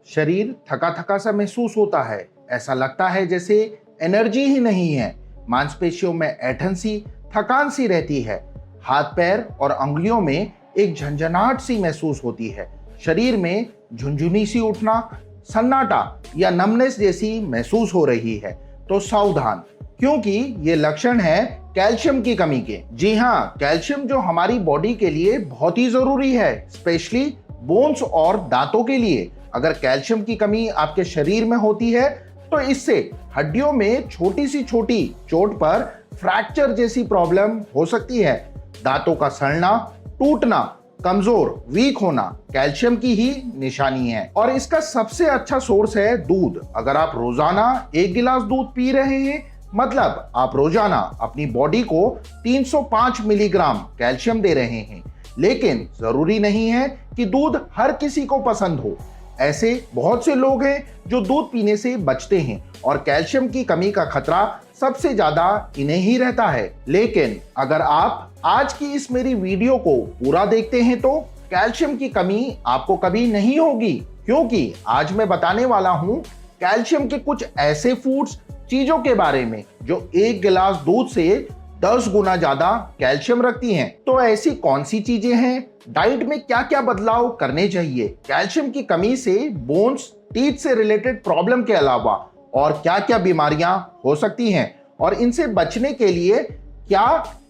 शरीर थका थका सा महसूस होता है। ऐसा लगता है जैसे एनर्जी ही नहीं है। मांसपेशियों में ऐंठन सी, थकान सी रहती है। हाथ पैर और अंगुलियों में एक झंझनाहट सी महसूस होती है। शरीर में झुनझुनी सी उठना, सन्नाटा या नमनेस जैसी महसूस हो रही है। तो सावधान, क्योंकि ये लक्षण है कैल्शियम की कमी के। जी हाँ, कैल्शियम जो हमारी बॉडी के लिए बहुत ही जरूरी है, स्पेशली बोन्स और दांतों के लिए। अगर कैल्शियम की कमी आपके शरीर में होती है तो इससे हड्डियों में छोटी सी छोटी चोट पर फ्रैक्चर जैसी प्रॉब्लम हो सकती है। दांतों का सड़ना, टूटना, कमजोर, वीक होना कैल्शियम की ही निशानी है। और इसका सबसे अच्छा सोर्स है दूध। अगर आप रोजाना 1 गिलास दूध पी रहे हैं, मतलब आप रोजाना अपनी बॉडी को 305 मिलीग्राम कैल्शियम दे रहे हैं। लेकिन जरूरी नहीं है कि दूध हर किसी को पसंद हो। ऐसे बहुत से लोग हैं जो दूध पीने से बचते हैं और कैल्शियम की कमी का खतरा सबसे ज्यादा इन्हें ही रहता है। लेकिन अगर आप आज की इस मेरी वीडियो को पूरा देखते हैं तो कैल्शियम की कमी आपको कभी नहीं होगी, क्योंकि आज मैं बताने वाला हूं कैल्शियम के कुछ ऐसे फूड्स, चीजों के बारे में जो 1 गिलास दूध से 10 गुना ज्यादा कैल्शियम रखती हैं। तो ऐसी कौन सी चीजें हैं, डाइट में क्या क्या बदलाव करने चाहिए कैल्शियम की कमी से बोन्स, टीथ से रिलेटेड प्रॉब्लम के अलावा और क्या क्या बीमारियां हो सकती हैं, और इनसे बचने के लिए क्या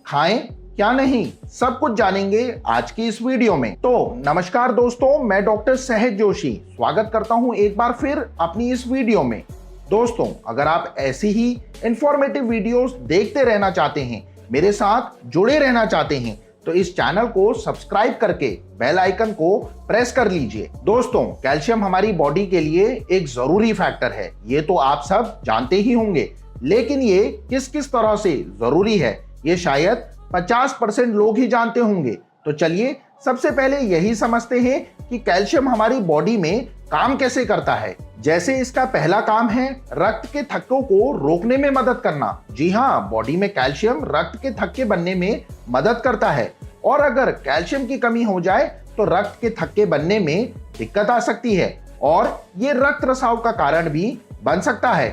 खाएं क्या नहीं, सब कुछ जानेंगे आज की इस वीडियो में। तो नमस्कार दोस्तों, मैं डॉक्टर सहज जोशी स्वागत करता हूं एक बार फिर अपनी इस वीडियो में। दोस्तों, अगर आप ऐसी ही इंफॉर्मेटिव वीडियोस देखते रहना चाहते हैं, मेरे साथ जुड़े रहना चाहते हैं, तो इस चैनल को सब्सक्राइब करके बेल आइकन को प्रेस कर लीजिए। दोस्तों, कैल्शियम हमारी बॉडी के लिए एक जरूरी फैक्टर है, ये तो आप सब जानते ही होंगे। लेकिन ये किस किस तरह से जरूरी है, ये शायद 50% लोग ही जानते होंगे। तो चलिए सबसे पहले यही समझते हैं कि कैल्शियम हमारी बॉडी में काम कैसे करता है। जैसे इसका पहला काम है रक्त के थक्कों को रोकने में मदद करना। जी हाँ, बॉडी में कैल्शियम रक्त के थक्के बनने में मदद करता है, और अगर कैल्शियम की कमी हो जाए तो रक्त के थक्के बनने में दिक्कत आ सकती है और ये रक्त रिसाव का कारण भी बन सकता है।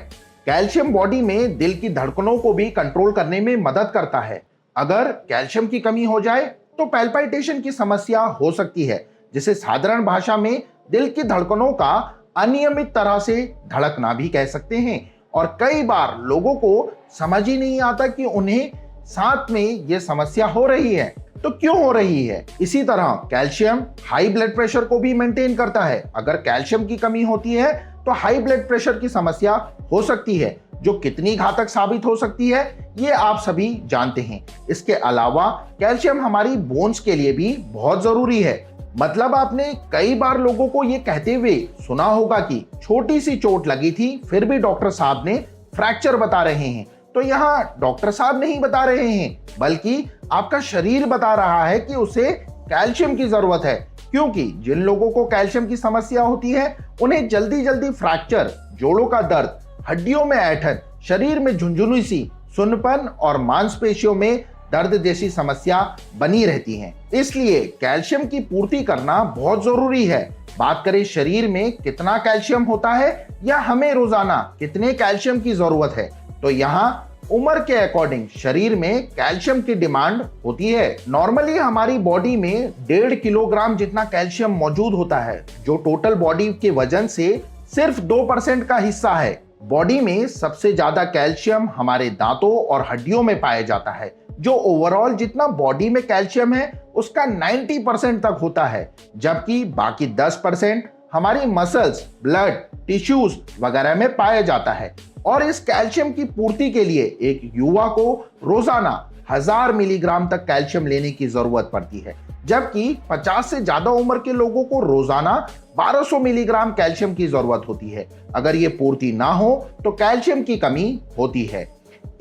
कैल्शियम बॉडी में दिल की धड़कनों को भी कंट्रोल करने में मदद करता है। अगर कैल्शियम की कमी हो जाए तो पैल्पिटेशन की समस्या हो सकती है, जिसे साधारण भाषा में दिल की धड़कनों का अनियमित तरह से धड़कना भी कह सकते हैं। और कई बार लोगों को समझ ही नहीं आता कि उन्हें साथ में यह समस्या हो रही है, तो क्यों हो रही है। इसी तरह कैल्शियम हाई ब्लड प्रेशर को भी मेंटेन करता है। अगर कैल्शियम की कमी होती है तो हाई ब्लड प्रेशर की समस्या हो सकती है, जो कितनी घातक साबित हो सकती है ये आप सभी जानते हैं। इसके अलावा कैल्शियम हमारी बोन्स के लिए भी बहुत जरूरी है। मतलब आपने कई बार लोगों को ये कहते हुए सुना होगा कि छोटी सी चोट लगी थी फिर भी डॉक्टर साहब ने फ्रैक्चर बता रहे हैं। तो यहाँ डॉक्टर साहब नहीं बता रहे हैं, बल्कि आपका शरीर बता रहा है कि उसे कैल्शियम की जरूरत है। क्योंकि जिन लोगों को कैल्शियम की समस्या होती है उन्हें जल्दी जल्दी फ्रैक्चर, जोड़ों का दर्द, हड्डियों में ऐंठन, शरीर में झुनझुनी सी, सुन्नपन और मांसपेशियों में दर्द जैसी समस्या बनी रहती हैं। इसलिए कैल्शियम की पूर्ति करना बहुत जरूरी है। बात करें शरीर में कितना कैल्शियम होता है या हमें रोजाना कितने कैल्शियम की जरूरत है, तो यहाँ उम्र के अकॉर्डिंग शरीर में कैल्शियम की डिमांड होती है। नॉर्मली हमारी बॉडी में 1.5 किलोग्राम जितना कैल्शियम मौजूद होता है, जो टोटल बॉडी के वजन से सिर्फ 2% का हिस्सा है। बॉडी में सबसे ज्यादा कैल्शियम हमारे दांतों और हड्डियों में पाया जाता है, जो ओवरऑल जितना बॉडी में कैल्शियम है उसका 90% तक होता है, जबकि बाकी 10% हमारी मसल्स, ब्लड, टिश्यूज वगैरह में पाया जाता है। और इस कैल्शियम की पूर्ति के लिए एक युवा को रोजाना 1000 मिलीग्राम तक कैल्शियम लेने की जरूरत पड़ती है, जबकि 50 से ज्यादा उम्र के लोगों को रोजाना 1200 मिलीग्राम कैल्शियम की जरूरत होती है। अगर ये पूर्ति ना हो तो कैल्शियम की कमी होती है।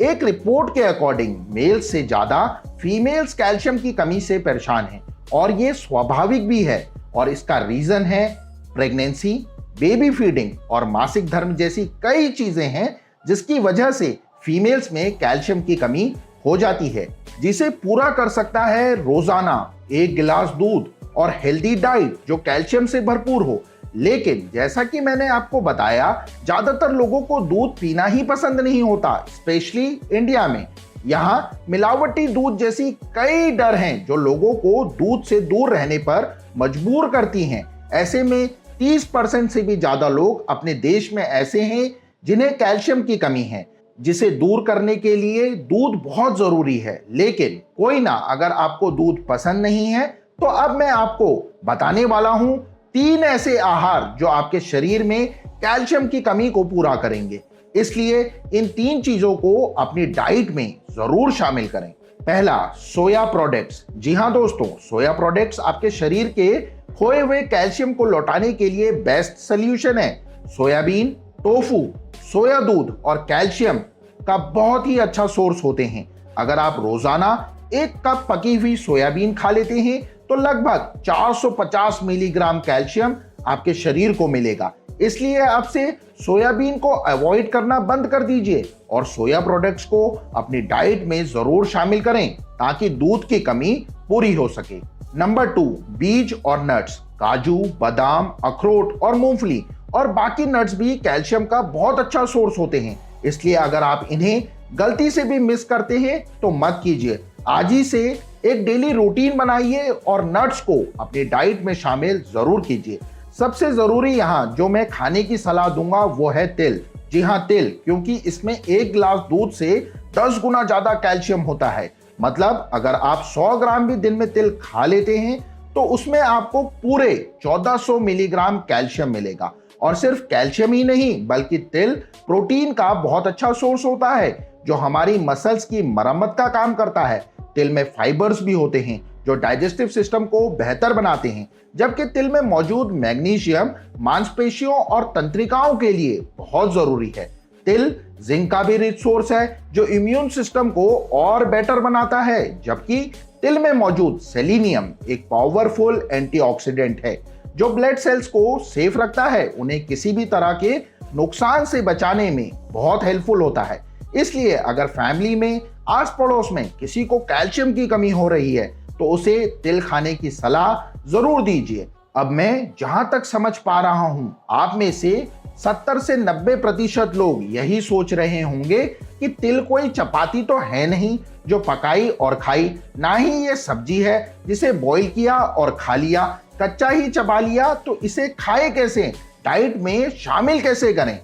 एक रिपोर्ट के अकॉर्डिंग मेल्स से ज्यादा फीमेल्स कैल्शियम की कमी से परेशान हैं, और ये स्वाभाविक भी है। और इसका रीजन है प्रेगनेंसी, बेबी फीडिंग और मासिक धर्म जैसी कई चीजें हैं, जिसकी वजह से फीमेल्स में कैल्शियम की कमी हो जाती है, जिसे पूरा कर सकता है रोजाना 1 गिलास दूध और हेल्दी डाइट जो कैल्शियम से भरपूर हो। लेकिन जैसा कि मैंने आपको बताया, ज्यादातर लोगों को दूध पीना ही पसंद नहीं होता, स्पेशली इंडिया में। यहाँ मिलावटी दूध जैसी कई डर हैं जो लोगों को दूध से दूर रहने पर मजबूर करती हैं। ऐसे में 30% से भी ज्यादा लोग अपने देश में ऐसे हैं जिन्हें कैल्शियम की कमी है, जिसे दूर करने के लिए दूध बहुत जरूरी है। लेकिन कोई ना, अगर आपको दूध पसंद नहीं है तो अब मैं आपको बताने वाला हूं 3 ऐसे आहार जो आपके शरीर में कैल्शियम की कमी को पूरा करेंगे। इसलिए इन 3 चीजों को अपनी डाइट में जरूर शामिल करें। पहला, सोया प्रोडक्ट्स। जी हां दोस्तों, सोया प्रोडक्ट्स आपके शरीर के खोए हुए कैल्शियम को लौटाने के लिए बेस्ट सोल्यूशन है। सोयाबीन, टोफू, सोया दूध और कैल्शियम का बहुत ही अच्छा सोर्स होते हैं। अगर आप रोजाना 1 कप पकी हुई सोयाबीन खा लेते हैं तो लगभग 450 मिलीग्राम कैल्शियम आपके शरीर को मिलेगा। इसलिए अब से सोयाबीन को अवॉइड करना बंद कर दीजिए और सोया प्रोडक्ट्स को अपनी डाइट में जरूर शामिल करें ताकि दूध की कमी पूरी हो सके। नंबर 2, बीज और नट्स। काजू, बादाम, अखरोट और मूंगफली और बाकी नट्स भी कैल्शियम का बहुत अच्छा सोर्स होते हैं। इसलिए अगर आप इन्हें गलती से भी मिस करते हैं तो मत कीजिए। आज ही से एक डेली रूटीन बनाइए और नट्स को अपनी डाइट में शामिल जरूर कीजिए। सबसे जरूरी यहाँ जो मैं खाने की सलाह दूंगा वो है तिल। जी हाँ, तिल, क्योंकि इसमें 1 गिलास दूध से 10 गुना ज्यादा कैल्शियम होता है। मतलब अगर आप 100 ग्राम भी दिन में तिल खा लेते हैं तो उसमें आपको पूरे 1400 मिलीग्राम कैल्शियम मिलेगा। और सिर्फ कैल्शियम ही नहीं, बल्कि तिल प्रोटीन का बहुत अच्छा सोर्स होता है जो हमारी मसल्स की मरम्मत का काम करता है। तिल में फाइबर्स भी होते हैं जो डाइजेस्टिव सिस्टम को बेहतर बनाते हैं, जबकि तिल में मौजूद मैग्नीशियम मांसपेशियों और तंत्रिकाओं के लिए बहुत जरूरी है। तिल जिंक का भी रिच सोर्स है जो इम्यून सिस्टम को और बेटर बनाता है, जबकि तिल में मौजूद सेलेनियम एक पावरफुल एंटीऑक्सीडेंट है जो ब्लड सेल्स को सेफ रखता है, उन्हें किसी भी तरह के नुकसान से बचाने में बहुत हेल्पफुल होता है। इसलिए अगर फैमिली में, आस पड़ोस में किसी को कैल्शियम की कमी हो रही है तो उसे तिल खाने की सलाह जरूर दीजिए। अब मैं जहां तक समझ पा रहा हूं, आप में से 70 से 90% लोग यही सोच रहे होंगे कि तिल कोई चपाती तो है नहीं जो पकाई और खाई, ना ही ये सब्जी है जिसे बॉईल किया और खा लिया, कच्चा ही चबा लिया, तो इसे खाए कैसे, डाइट में शामिल कैसे करें।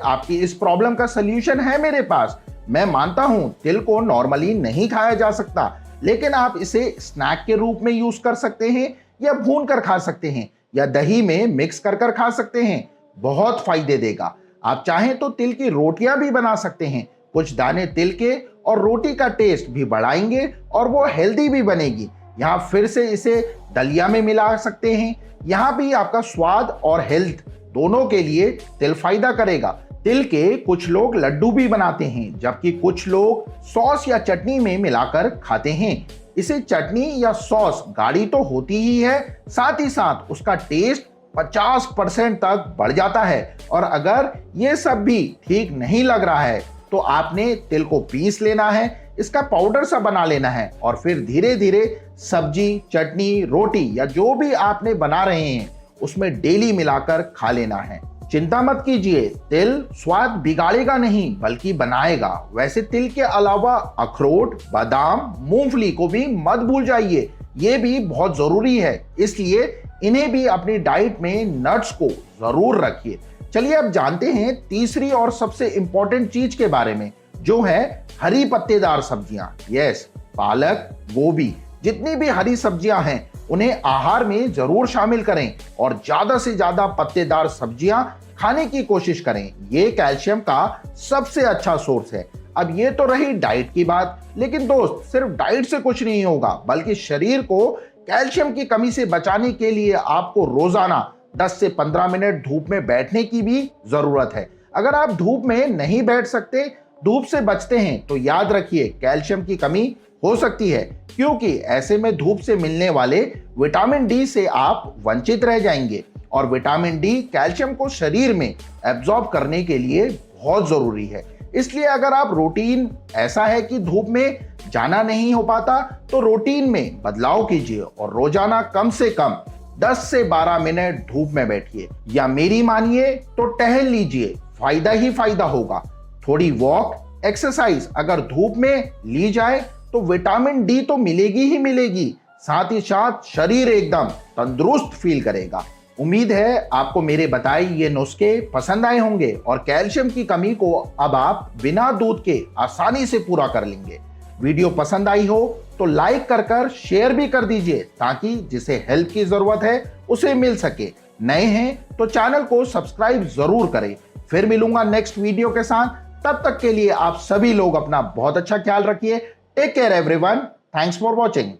आपकी इस प्रॉब्लम का सलूशन है मेरे पास। मैं मानता हूं तिल को नॉर्मली नहीं खाया जा सकता, लेकिन आप इसे स्नैक के रूप में यूज कर सकते हैं या भून कर खा सकते हैं या दही में मिक्स कर खा सकते हैं। बहुत फायदे देगा। आप चाहें तो तिल की रोटियां भी बना सकते हैं। कुछ दाने तिल के और रोटी का टेस्ट भी बढ़ाएंगे और वो हेल्दी भी बनेगी। यहाँ फिर से इसे दलिया में मिला सकते हैं। यहाँ भी आपका स्वाद और हेल्थ दोनों के लिए तिल फायदा करेगा। तिल के कुछ लोग लड्डू भी बनाते हैं, जबकि कुछ लोग सॉस या चटनी में मिलाकर खाते हैं। इसे चटनी या सॉस गाढ़ी तो होती ही है, साथ ही साथ उसका टेस्ट 50% तक बढ़ जाता है। और अगर ये सब भी ठीक नहीं लग रहा है तो आपने तिल को पीस लेना है, इसका पाउडर सा बना लेना है और फिर धीरे धीरे सब्जी, चटनी, रोटी या जो भी आपने बना रहे हैं उसमें डेली मिलाकर खा लेना है। चिंता मत कीजिए, तिल स्वाद बिगाड़ेगा नहीं बल्कि बनाएगा। वैसे तिल के अलावा अखरोट, बादाम, मूंगफली को भी मत भूल जाइए, ये भी बहुत जरूरी है। इसलिए इन्हें भी अपनी डाइट में नट्स को जरूर रखिए। चलिए अब जानते हैं तीसरी और सबसे इंपॉर्टेंट चीज के बारे में, जो है हरी पत्तेदार सब्जियां। यस, पालक, गोभी, जितनी भी हरी सब्जियां हैं उन्हें आहार में जरूर शामिल करें और ज्यादा से ज्यादा पत्तेदार सब्जियां खाने की कोशिश करें। ये कैल्शियम का सबसे अच्छा सोर्स है। अब ये तो रही डाइट की बात, लेकिन दोस्त सिर्फ डाइट से कुछ नहीं होगा, बल्कि शरीर को कैल्शियम की कमी से बचाने के लिए आपको रोजाना 10 से 15 मिनट धूप में बैठने की भी जरूरत है। अगर आप धूप में नहीं बैठ सकते, धूप से बचते हैं, तो याद रखिए कैल्शियम की कमी हो सकती है, क्योंकि ऐसे में धूप से मिलने वाले विटामिन डी से आप वंचित रह जाएंगे और विटामिन डी कैल्शियम को शरीर में एब्जॉर्ब करने के लिए बहुत जरूरी है। इसलिए अगर आप रूटीन ऐसा है कि धूप में जाना नहीं हो पाता, तो रूटीन में बदलाव कीजिए और रोजाना कम से कम 10 से 12 मिनट धूप में बैठिए, या मेरी मानिए तो टहल लीजिए, फायदा ही फायदा होगा। थोड़ी वॉक, एक्सरसाइज अगर धूप में ली जाए तो विटामिन डी तो मिलेगी ही मिलेगी, साथ ही साथ शरीर एकदम तंदुरुस्त फील करेगा। उम्मीद है आपको मेरे बताए ये नुस्खे पसंद आए होंगे और कैल्शियम की कमी को अब आप बिना दूध के आसानी से पूरा कर लेंगे। वीडियो पसंद आई हो तो लाइक कर शेयर भी कर दीजिए, ताकि जिसे हेल्प की जरूरत है उसे मिल सके। नए हैं तो चैनल को सब्सक्राइब जरूर करें। फिर मिलूंगा नेक्स्ट वीडियो के साथ, तब तक के लिए आप सभी लोग अपना बहुत अच्छा ख्याल रखिए। Take care everyone, thanks for watching.